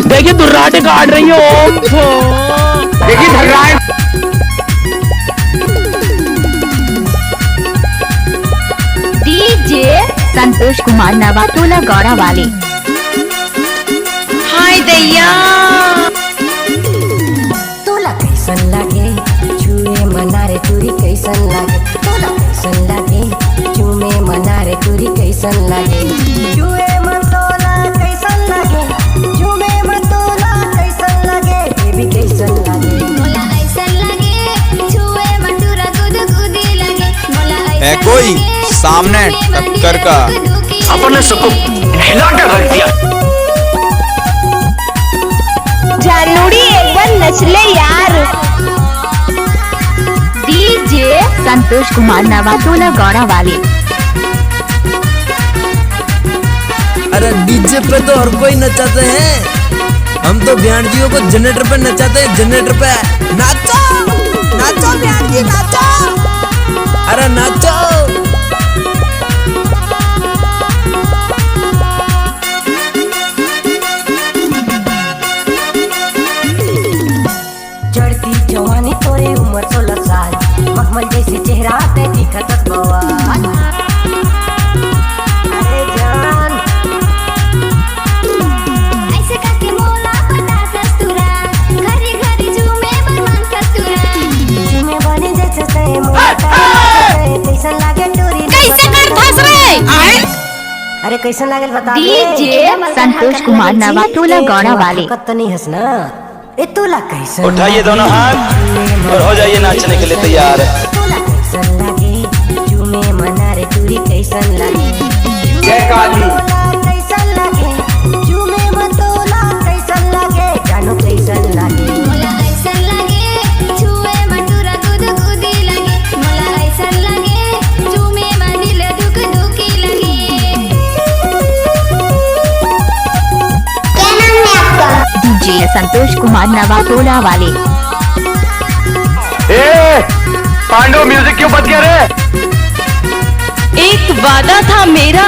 देखिए दुर्राटे काट रही है ओम। देखिए धर्राए। डीजे संतोष कुमार नवाटोला गौड़ा वाले। हाय दैया तोला कैसन लागे छुए मनारे टूरी कैसन लागे, तोला कैसन लागे चूमे मनारे टूरी कैसन लागे, छुए मतोला कैसन लागे, चूमे मतोला कैसन लागे, बेबी कैसन लागे, मोला ऐसन लगे छुए मटूरा गुद गुदी लगे, मोला है कोई सामने टक्कर का अपने सबको हिला के रख दिया। जानूड़ी एक बार नचले यार। डीजे संतोष कुमार नवाटोला गौड़ा वाले। अरे डीजे पे तो हर कोई नचाते हैं, हम तो बयानजियों को जनरेटर पे नचाते हैं। जनरेटर पे नाचो नाचो बयानजी नाचो, अरे नाचो। चढ़ती जवानी तोरे उम्र 16 साल, मखमल जैसे चेहरा पे दिखत बवाल, अरे जान ऐसे करके मोला पता कस्तूरा, घरी घरी झूमे बरमान कस्तूरा, चूमे बने जैसे से मोला कैसन लागे टूरी कैसे कर फंस रहे आए? अरे कैसन लागे बता दे। डीजे संतोष कुमार नवाटोला गौड़ा वाले। कत्ता नहीं हंसना ए तोला कैसन उठाइए दोनों हाथ और हो जाइए नाचने के लिए तैयार। तोला कैसन लागे चूमे मनारे टूरी कैसन लागे, जय काली। कैसन लागे चूमे मतोला कैसन लागे, जानू कैसन लागे, मोला ऐसन लगे छुए मटूरा गुद गुदी लगे, मोला ऐसन लगे झूमे मंदिर दुख दुखी लगे। क्या नाम है आपका? डीजे संतोष कुमार नवाटोला वाले। ए पांडव म्यूजिक क्यों बच गया रे? एक वादा था मेरा,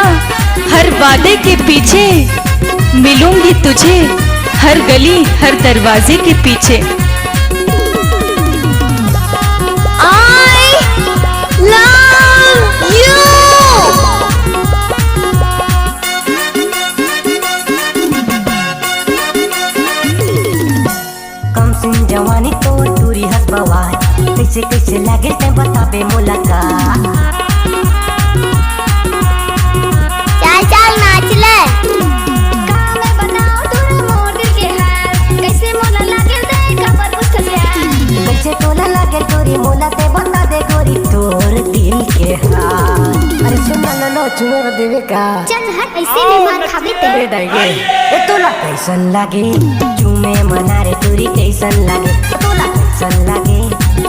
हर वादे के पीछे मिलूंगी तुझे, हर गली हर दरवाजे के पीछे। I love you। कम सिन जवानी तो टूरी हंस बवाल, कैसे कैसे लागे ते बताबे मोला का, चल चल नाच ले। काम में बनाओ तोरा मोर दिल के हाल, कैसे मोला लागे दे खबर कुछ खसिया, कैसे तोला लागे टूरी मोला ते बता दे गोरी तोर दिल के हाल। अरे सुन लो चुमे देवे का चल हट ऐसे नहीं मार खाबे ते। ए तोला कैसन लागे चूमे मनारे टूरी कैसन लागे, तोला कैसन लागे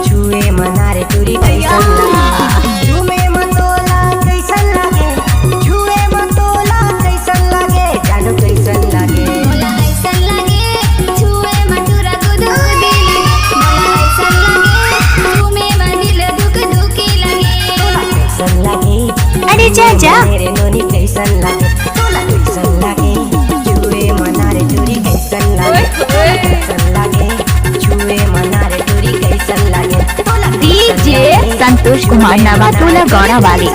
छुए मनारे टूरी कैसन लागे, चूमे मतोला कैसन लागे, छुए मतोला कैसन लागे, जानू कैसन लागे, मोला ऐसन लगे छुए मटूरा गुद गुदी लगे, मोला ऐसन लगे झूमे मंदिर दुख दुखी लगे। तोला कैसन लागे अरे जा जा। मेरे नोनी कैसन लागे, तोला कैसन लागे छुए मनारे टूरी कैसन लागे, तोला कैसन लागे छुए मनारे टूरी कैसन लागे, तोला डीजे संतोष कुमार नवाटोला गौड़ा वाले।